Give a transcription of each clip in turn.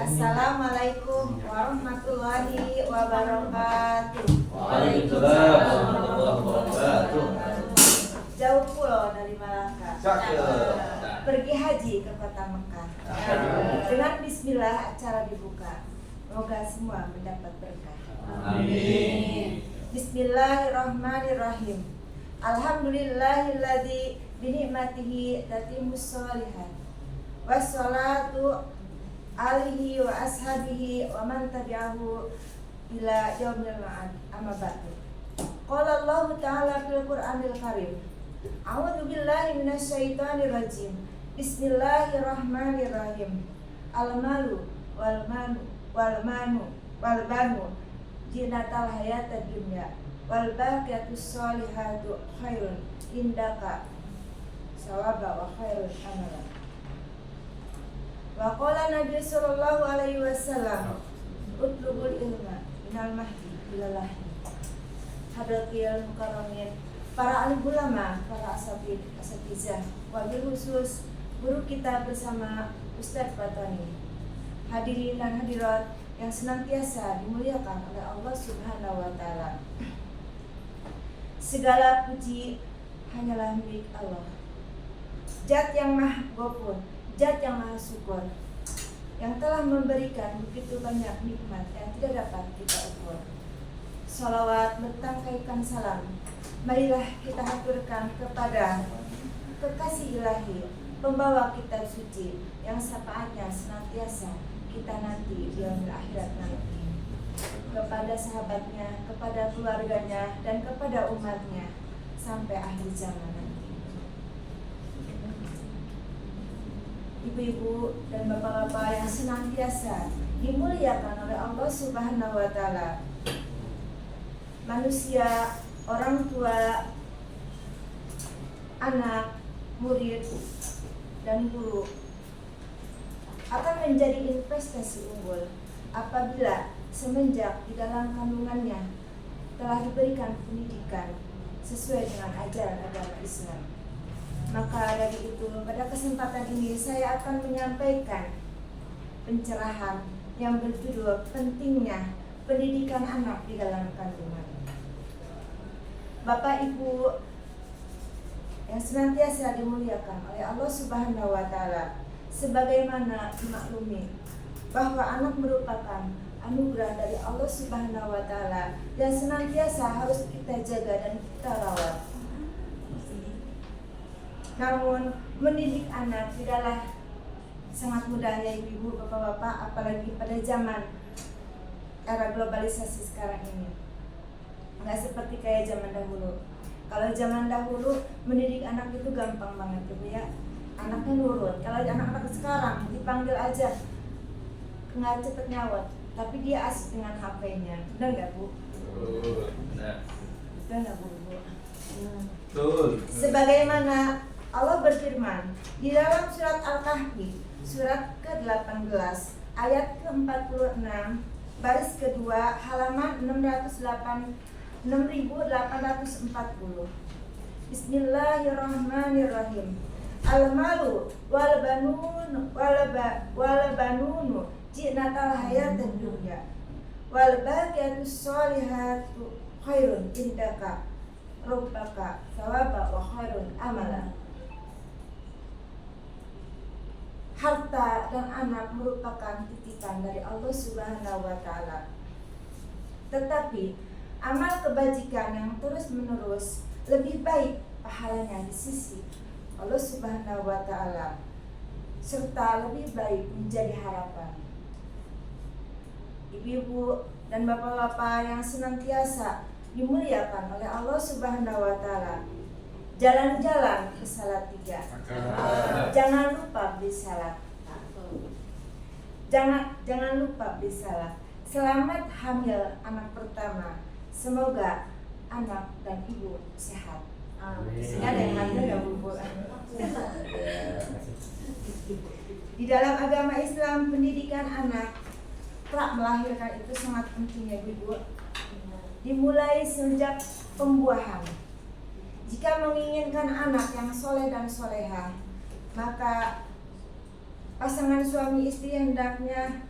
Assalamualaikum warahmatullahi wabarakatuh. Waalaikumsalam warahmatullahi wabarakatuh. Jauh pulau dari Malaka, pergi haji ke kota Mekah. Dengan bismillah acara dibuka. Semoga semua mendapat berkah. Amin. Bismillahirrahmanirrahim. Alhamdulillahilladzi binikmatihi tatimmus sholihat. Wassalatu alihi wa ashabihi wa man tabi'ahu ila yaumil ma'ad. Amma ba'du. Qala Allah Ta'ala fil Qur'anil Karim. A'udzu billahi minasyaitonir rajim. Bismillahirrahmanirrahim. Al-malu wal banu zinatal hayatad dunya wal baqiyatus sholihatu khairun indaka sawaba wa khairun amala. Wa qala Nabi sallallahu alaihi wasallam, utlubul ilma minal mahdi ila lahdi. Hadratil mukarramin, para alim ulama, para asatizah, wabil khusus guru kita bersama Ustadz Fatani. Hadirin dan hadirat yang senantiasa dimuliakan oleh Allah Subhanahu wa Ta'ala. Segala puji hanyalah milik Allah, Zat yang Maha Ghafur, Zat yang Maha Syukur, yang telah memberikan begitu banyak nikmat yang tidak dapat kita ukur. Salawat bertangkaikan salam, marilah kita haturkan kepada kekasih ilahi, pembawa kitab suci, yang syafaatnya senantiasa kita nanti di yaumil akhirat nanti, kepada sahabatnya, kepada keluarganya, dan kepada umatnya sampai akhir zaman nanti. Ibu-ibu dan bapak-bapak yang senantiasa dimuliakan oleh Allah Subhanahu wa Ta'ala, manusia, orang tua, anak, murid, dan guru akan menjadi investasi unggul apabila semenjak di dalam kandungannya telah diberikan pendidikan sesuai dengan ajaran agama Islam. Maka dari itu, pada kesempatan ini saya akan menyampaikan pencerahan yang berjudul pentingnya pendidikan anak di dalam kandungan. Bapak Ibu yang senantiasa dimuliakan oleh Allah Subhanahu wa Ta'ala, sebagaimana dimaklumi bahwa anak merupakan anugerah dari Allah Subhanahu wa Ta'ala yang senantiasa harus kita jaga dan kita rawat. Namun mendidik anak tidaklah sangat mudah ya ibu, bapak-bapak, apalagi pada zaman era globalisasi sekarang ini. Nggak seperti kayak zaman dahulu. Kalau zaman dahulu mendidik anak itu gampang banget ibu ya, anaknya nurut. Kalau anak-anak sekarang dipanggil aja nggak cepet nyawat, tapi dia asik dengan HP-nya. Benar nggak bu? Benar. Benar nggak bu? Betul. Sebagaimana Allah berfirman di dalam surat Al-Kahfi surat ke-18 ayat ke-46 baris kedua halaman 6840. Bismillahirrahmanirrahim. Al-malu wal banunu zinatal hayatid dunya wal baqiyatus sholihatu khairun indaka rabbaka thawaba wa khairun amala. Harta dan anak merupakan titipan dari Allah Subhanahu wa Ta'ala. Tetapi amal kebajikan yang terus-menerus lebih baik pahalanya di sisi Allah Subhanahu wa Ta'ala, serta lebih baik menjadi harapan. Ibu-ibu dan bapak-bapak yang senantiasa dimuliakan oleh Allah Subhanahu wa Ta'ala, jalan-jalan ke Salatiga. Jangan lupa beli salad. Jangan lupa beli salad. Selamat hamil anak pertama. Semoga anak dan ibu sehat. Ini ada yang hamil ya bu? Di dalam agama Islam, pendidikan anak pra melahirkan itu sangat penting ya ibu. Dimulai sejak pembuahan. Jika menginginkan anak yang soleh dan soleha, maka pasangan suami istri hendaknya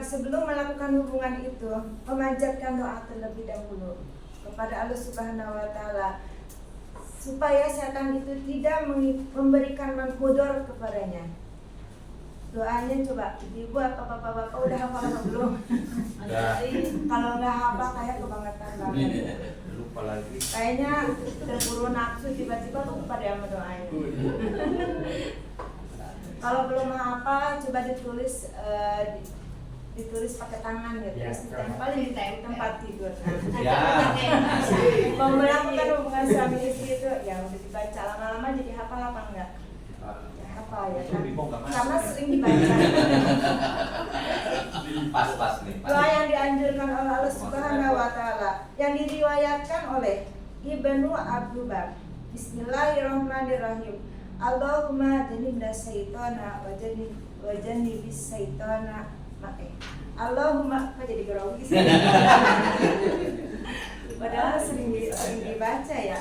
sebelum melakukan hubungan itu, memanjatkan doa terlebih dahulu kepada Allah Subhanahu wa taala supaya setan itu tidak memberikan mudor kepadanya. Doanya coba ibu apa bapak-bapak udah hafal apa belum? Kalau nggak hafal kayak kebangetan banget. Lupa lagi. Kayaknya terburu nafsu tiba-tiba lupa deh sama doanya. Kalau belum hafal coba ditulis pakai tangan gitu, terus ditempel di tempat tidur. Ya. Mau melakukan hubungan suami istri itu ya udah dibaca lama-lama jadi hafal apa enggak? Ya hafal ya kan? Karena sering dibaca. Pas nih. Doa yang dianjurkan oleh Allah Subhanahu wa taala yang diriwayatkan oleh Ibnu Abdullah. Bismillahirrahmanirrahim. Allahumma jannibna syaitana wa jannibis syaitana Allahumma kok jadi grogi sih? Padahal sering dibaca ya.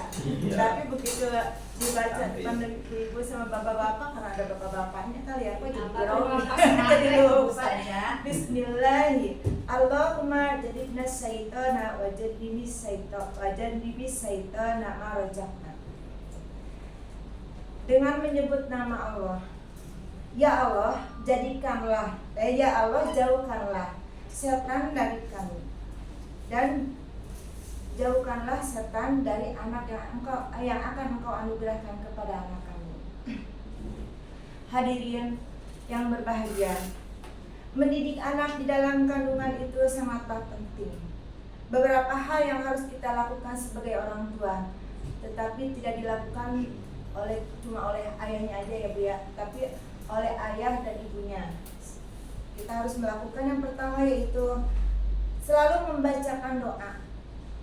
Tapi begitu dibaca depan ibu sama bapak-bapak, karena ada bapak-bapaknya kali ya, kok jadi grogi. Jadi lupa. Bismillahi Allahumma jannibna syaitana wa jannibis syaitana ma razaqtana. Dengan menyebut nama Allah, ya Allah, ya Allah, jauhkanlah setan dari kami dan jauhkanlah setan dari anak yang akan Engkau anugerahkan kepada anak kami. Hadirin yang berbahagia, mendidik anak di dalam kandungan itu sangatlah penting. Beberapa hal yang harus kita lakukan sebagai orang tua, tetapi tidak dilakukan cuma oleh ayahnya aja ya Bu ya, tapi oleh ayah dan ibunya. Kita harus melakukan yang pertama yaitu selalu membacakan doa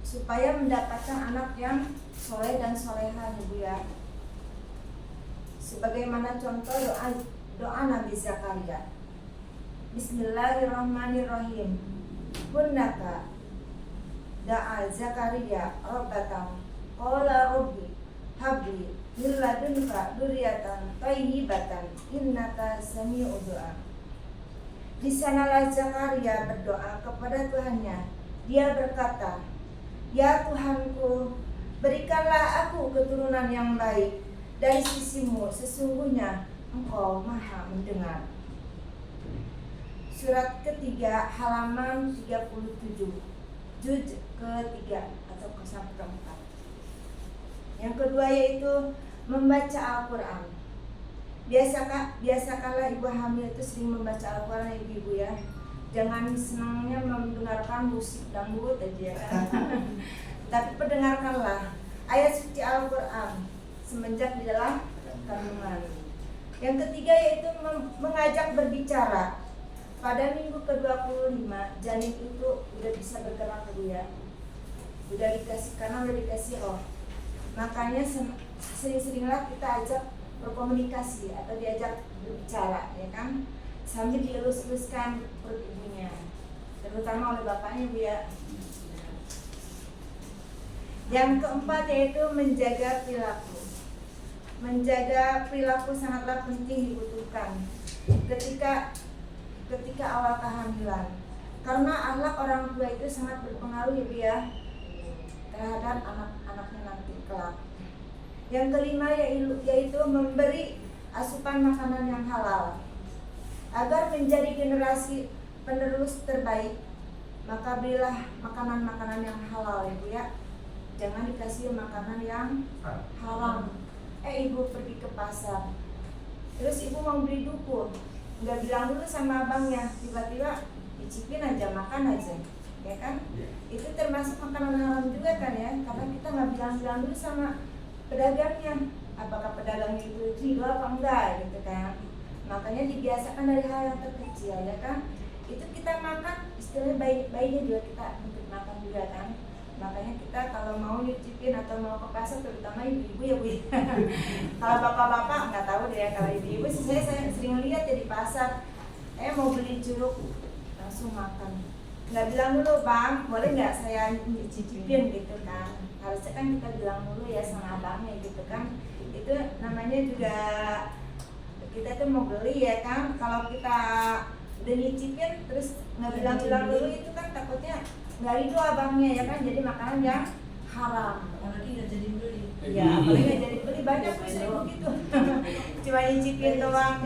supaya mendapatkan anak yang soleh dan soleha ya Bu ya. Sebagaimana contoh doa Nabi Zakaria. Bismillahirrahmanirrahim. Hunaka da'a Zakaria rabbatahu qala rabbi habli min ladunka dzurriatan thayyibatan innaka sami'ud du'a. Di sanalah Zakaria berdoa kepada Tuhannya. Dia berkata, "Ya Tuhanku, berikanlah aku keturunan yang baik dari sisimu, sesungguhnya Engkau Maha mendengar." Surat ketiga halaman 37, juz ketiga atau sampai keempat. Yang kedua yaitu membaca Al-Quran. Biasakanlah ibu hamil itu sering membaca Al-Quran ya ibu ya. Jangan senangnya mendengarkan musik dangdut aja kan. Tapi perdengarkanlah ayat suci Al-Quran semenjak di dalam kandungan. Yang ketiga yaitu mengajak berbicara. Pada minggu ke-25 janin itu udah bisa bergerak ya. Udah dikasih kanan, udah dikasih roh. Makanya sering-seringlah kita ajak berkomunikasi atau diajak berbicara ya kan, sambil dielus-eluskan perut ibunya, terutama oleh bapaknya Bu ya. Yang keempat yaitu menjaga perilaku. Menjaga perilaku sangatlah penting dibutuhkan ketika awal kehamilan, karena akhlak orang tua itu sangat berpengaruh ya Bu ya terhadap anak-anaknya nanti kelak. Yang kelima yaitu memberi asupan makanan yang halal agar menjadi generasi penerus terbaik. Maka berilah makanan-makanan yang halal ya Bu ya. Jangan dikasih makanan yang haram. Ibu pergi ke pasar, terus ibu mau beli duku, nggak bilang dulu sama abangnya, tiba-tiba dicipin aja, makan aja, ya kan? Itu termasuk makanan haram juga kan ya, karena kita nggak bilang-bilang dulu sama pedagangnya, apakah pedagangnya itu ridho apa enggak gitu kan. Makanya dibiasakan dari hal yang terkecil ya kan. Itu kita makan, istilahnya bayinya juga kita untuk makan juga kan. Makanya kita kalau mau nyicipin atau mau ke pasar, terutama ibu-ibu ya Bu. Kalau bapak-bapak nggak tahu deh ya, kalau ibu-ibu saya sering lihat ya di pasar, mau beli jeruk langsung makan. Nggak bilang dulu, "Bang, boleh nggak saya nyicipin?" gitu kan. Harusnya kan kita bilang dulu ya sama abangnya gitu kan. Itu namanya juga kita tuh mau beli ya kan. Kalau kita udah nyicipin terus nggak bilang-bilang dulu, itu kan takutnya nggak ridho abangnya ya kan, jadi makanan yang haram. Apalagi nggak jadi beli. Ya, apalagi nggak jadi beli, banyak tuh sering begitu. Cuma nyicipin doang.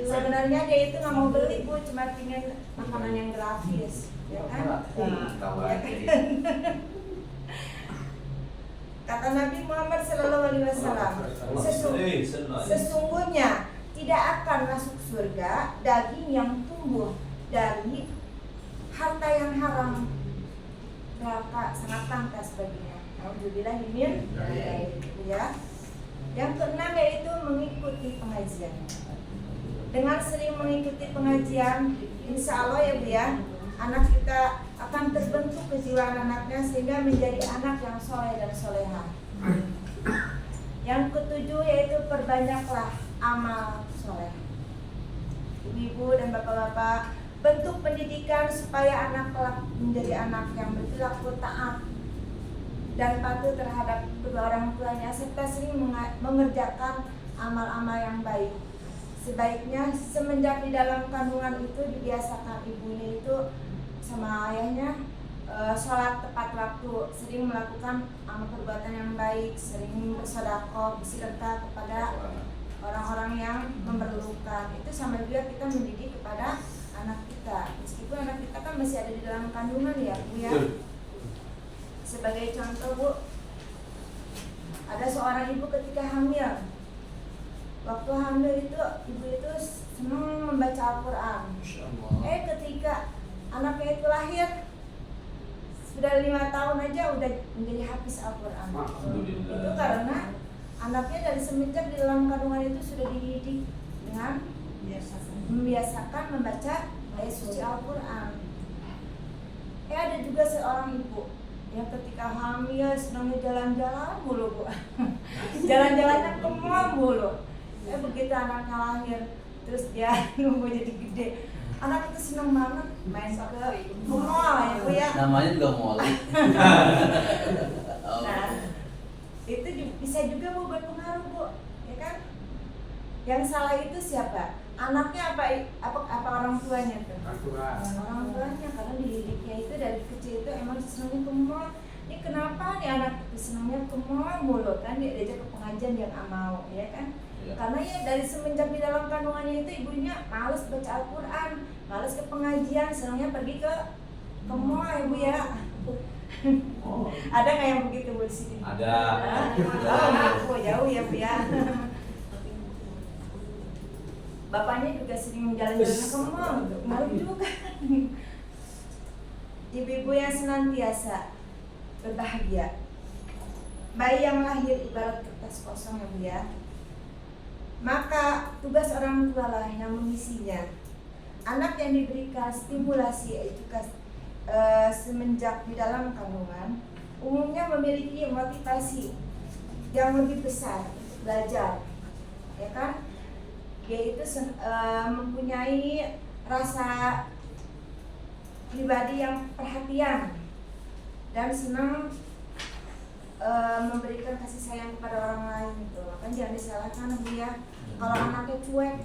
Sebenarnya dia itu nggak mau beli Bu, cuma pingin makanan yang gratis, ya kan? Tahu Ya aja. kan? Kata Nabi Muhammad SAW, sesungguhnya tidak akan masuk surga daging yang tumbuh dari harta yang haram, neraka sangat pantas baginya. Alhamdulillah min ya. Yang keenam yaitu mengikuti pengajian. Dengan sering mengikuti pengajian, insya Allah ya Bu ya, anak kita akan terbentuk kejiwaan anaknya sehingga menjadi anak yang soleh dan soleha. Yang ketujuh yaitu perbanyaklah amal soleh. Ibu-ibu dan bapak-bapak, bentuk pendidikan supaya anak kelak menjadi anak yang berperilaku taat dan patuh terhadap kedua orang tuanya serta sering mengerjakan amal-amal yang baik. Sebaiknya semenjak di dalam kandungan itu dibiasakan ibunya itu sama ayahnya sholat tepat waktu, sering melakukan amal perbuatan yang baik, sering bersedekah, bersedekah kepada orang-orang yang memerlukan. Itu sama juga kita mendidik kepada anak kita, meskipun anak kita kan masih ada di dalam kandungan ya Bu ya. Sebagai contoh Bu, ada seorang ibu ketika hamil. Waktu hamil itu ibu itu senang membaca Al-Quran. Ketika anaknya itu lahir, sudah 5 tahun aja udah menjadi hafiz Al-Quran. Itu karena anaknya dari semenjak di dalam kandungan itu sudah dididik dengan membiasakan membaca ayat suci Al-Quran. Ada juga seorang ibu yang ketika hamil senangnya jalan-jalan mulu Bu. Jalan-jalannya ke mall mulu. Begitu anaknya lahir, terus dia nunggu jadi gede, anak itu senang banget main ke mall ya Bu ya. Namanya juga mall. Nah, itu bisa juga Bu berpengaruh Bu, ya kan? Yang salah itu siapa? Anaknya apa orang tuanya tuh? Orang tuanya, karena dididiknya itu dari kecil itu emang senangnya ke mall. Ini kenapa nih anak itu senangnya ke mall mulu kan? Dia diajak ke pengajian dia nggak mau, ya kan? Karena ya dari semenjak di dalam kandungannya itu ibunya males baca Al-Quran, males ke pengajian, senangnya pergi ke mall ya Bu ya. Ada nggak yang begitu Bu di sini? Ada. Jauh ya Bu ya. Bapaknya juga sering jalan-jalan ke mall, malu juga. Ibu-ibu yang senantiasa berbahagia. Bayi yang lahir ibarat kertas kosong ya Bu ya. Maka tugas orang tua lah yang mengisinya. Anak yang diberikan stimulasi edukasi semenjak di dalam kandungan umumnya memiliki motivasi yang lebih besar untuk belajar, ya kan? Dia itu mempunyai rasa pribadi yang perhatian dan senang memberikan kasih sayang kepada orang lain itu. Makanya jangan disalahkan Bu ya. Kalau anaknya cuek,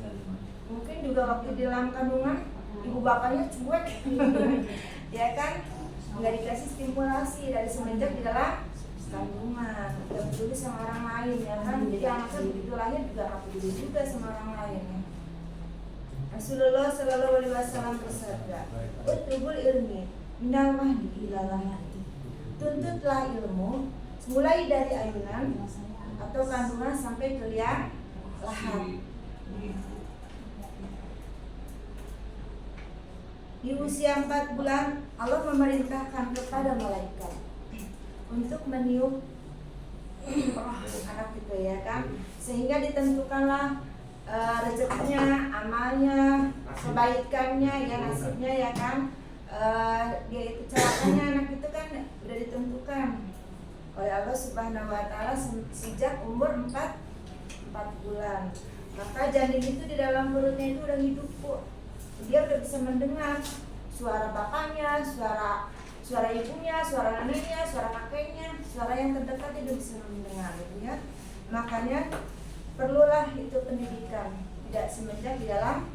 mungkin juga waktu di dalam kandungan ibu bapaknya cuek, ya kan? Nggak dikasih stimulasi dari semenjak di dalam kandungan, nggak peduli sama orang lain ya kan? Jadi anaknya begitu lahir juga nggak peduli juga sama orang lain ya. Rasulullah Shallallahu Alaihi Wasallam bersabda, "Utlubul ilmi minal mahdi ilal lahdi." Tuntutlah ilmu mulai dari ayunan atau kandungan sampai ke liang lahat. Di usia 4 bulan Allah memerintahkan kepada malaikat untuk meniup roh anak itu ya kan, sehingga ditentukanlah rezekinya, amalnya, kebaikannya, ya nasibnya ya kan. Dia itu celakanya anak itu kan udah ditentukan oleh Allah Subhanahu wa taala sejak umur 4 bulan. Maka janin itu di dalam perutnya itu udah hidup Bu. Dia udah bisa mendengar suara bapaknya, suara ibunya, suara neneknya, suara kakeknya, suara yang terdekat dia udah bisa mendengar gitu ya. Makanya perlulah itu pendidikan, tidak semenjak di dalam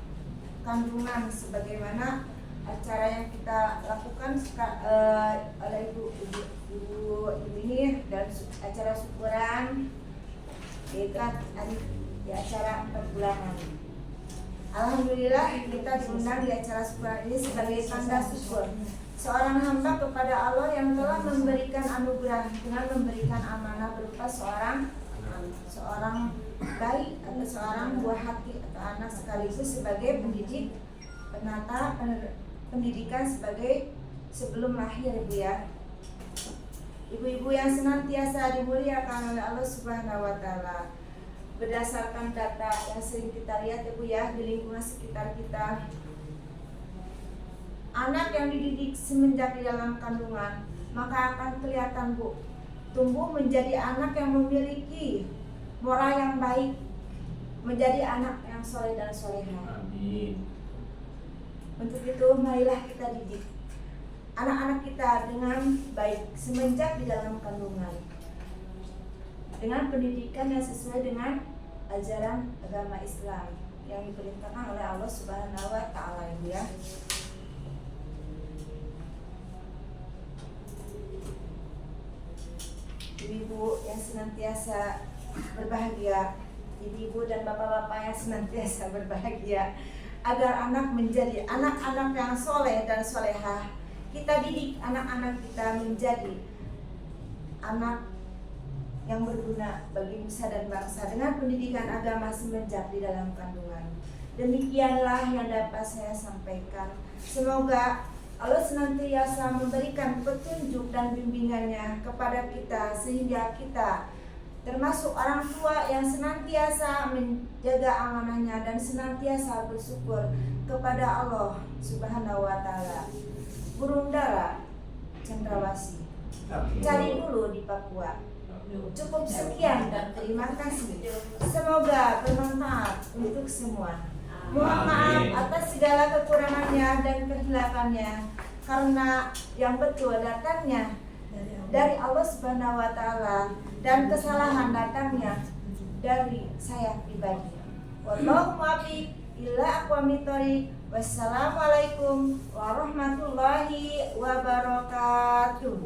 kandungan sebagaimana acara yang kita lakukan oleh ibu ini dalam acara syukuran, yaitu di acara 4 bulanan. Alhamdulillah kita diundang di acara syukuran ini sebagai tanda syukur seorang hamba kepada Allah yang telah memberikan anugerah dengan memberikan amanah berupa seorang bayi atau seorang buah hati atau anak sekaligus sebagai pendidik, penata pendidikan sebagai sebelum lahir, ibu ya. Ibu-ibu yang senantiasa dimuliakan oleh Allah Subhanahu wa taala. Berdasarkan data yang sering kita lihat, ibu ya, di lingkungan sekitar kita, anak yang dididik semenjak di dalam kandungan, maka akan kelihatan, Bu, tumbuh menjadi anak yang memiliki moral yang baik, menjadi anak yang soleh dan solehah. Amin. Untuk itu marilah kita didik anak-anak kita dengan baik semenjak di dalam kandungan, dengan pendidikan yang sesuai dengan ajaran agama Islam yang diperintahkan oleh Allah Subhanahu wa taala, ibu ya. Ibu-ibu yang senantiasa berbahagia, ibu-ibu dan bapak-bapak yang senantiasa berbahagia, agar anak menjadi anak-anak yang soleh dan solehah. Kita didik anak-anak kita menjadi anak yang berguna bagi nusa dan bangsa dengan pendidikan agama semenjak di dalam kandungan. Demikianlah yang dapat saya sampaikan. Semoga Allah senantiasa memberikan petunjuk dan bimbingannya kepada kita sehingga kita termasuk orang tua yang senantiasa menjaga amanahnya dan senantiasa bersyukur kepada Allah Subhanahu wa taala. Burung dara cendrawasih, cari dulu di Papua. Cukup sekian dan terima kasih. Semoga bermanfaat untuk semua. Mohon maaf atas segala kekurangannya dan kehilafannya, karena yang betul datangnya dari Allah Subhanahu wa taala dan kesalahan datangnya dari saya pribadi. Wallahu muwaffiq ila aqwamit thoriq. Wassalamualaikum warahmatullahi wabarakatuh.